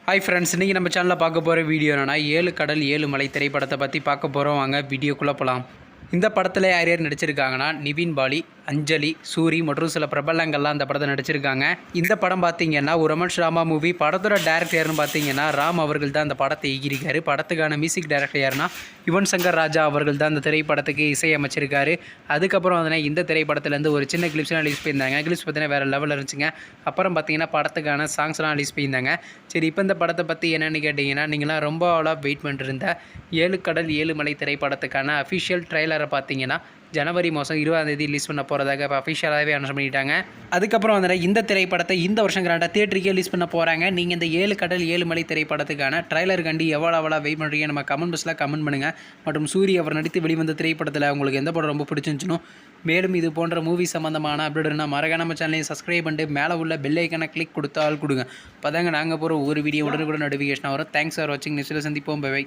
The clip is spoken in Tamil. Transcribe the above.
ஹாய் ஃப்ரெண்ட்ஸ், இன்றைக்கி நம்ம சேனலில் பார்க்க போகிற வீடியோ என்னன்னா 7 கடல் 7 மலை திரைப்படத்தை பற்றி பார்க்க போகிறோம். வாங்க வீடியோக்குள்ளே போகலாம். இந்த படத்தில் யார் யார் நடிச்சிருக்காங்கன்னா நிவின் பாலி, அஞ்சலி, சூரி மற்றும் சில பிரபலங்கள்லாம் அந்த படத்தை நடிச்சிருக்காங்க. இந்த படம் பார்த்தீங்கன்னா ஒரு ரொமான்ஸ் ட்ராமா மூவி. படத்தோட டேரக்டர் யாருன்னு பார்த்தீங்கன்னா ராம் அவர்கள் தான் அந்த படத்தை இயக்கியிருக்காரு. படத்துக்கான மியூசிக் டைரக்டர் யாருன்னா யுவன் சங்கர் ராஜா அவர்கள் தான் அந்த திரைப்படத்துக்கு இசையமைச்சிருக்காரு. அதுக்கப்புறம் வந்து இந்த திரைப்படத்துலேருந்து ஒரு சின்ன கிளிப்ஸ்லாம் ரிலீஸ் பண்ணியிருந்தாங்க. கிளிப்ஸ் பார்த்தீங்கன்னா வேறு லெவலில் இருந்துச்சுங்க. அப்புறம் பார்த்தீங்கன்னா படத்துக்கான சாங்ஸ்லாம் ரிலீஸ் பண்ணியிருந்தாங்க. சரி, இப்போ இந்த படத்தை பற்றி என்னென்னு கேட்டிங்கன்னா, நீங்களாம் ரொம்ப ஆளாக வெயிட் பண்ணிட்டு இருந்த 7 கடல் 7 மலை திரைப்படத்துக்கான அஃபிஷியல் ட்ரெய்லரை பார்த்தீங்கன்னா ஜனவரி மாதம் 20ஆம் தேதி ரிலீஸ் பண்ண போகிறதாக இப்போ அஃபிஷியலாகவே அனௌன்ஸ் பண்ணிட்டாங்க. அதுக்கப்புறம் வந்து இந்த திரைப்படத்தை இந்த வருஷம் கிராண்டாக தியேட்டருக்கே ரிலீஸ் பண்ண போகிறாங்க. நீங்கள் இந்த 7 கடல் 7 மலை திரைப்படத்துக்கான ட்ரைலர் கண்டி எவ்வளோ வெயிட் பண்ணுறீங்க நம்ம கமெண்ட் பாக்ஸில் கமெண்ட் பண்ணுங்கள். மற்றும் சூரிய அவர் நடித்து வெளிவந்த திரைப்படத்தில் உங்களுக்கு எந்த படம் ரொம்ப பிடிச்சிருந்துச்சுனோ, மேலும் இது போன்ற மூவி சம்மந்தமான அப்டேட்னா மறக்காம நம்ம சேனலையும் சப்ஸ்கிரைப் பண்ணிட்டு மேலே உள்ள பெல் ஐக்கனை கிளிக் கொடுத்தால் கொடுங்க. அப்போ தாங்க நாங்கள் போகிற ஒரு வீடியோ உடனுக்குடன் நோட்டிஃபிகேஷன் வரும். தேங்க்ஸ் ஃபார் வாட்சிங். நெக்ஸ்ட்டில் சந்திப்போம். பை.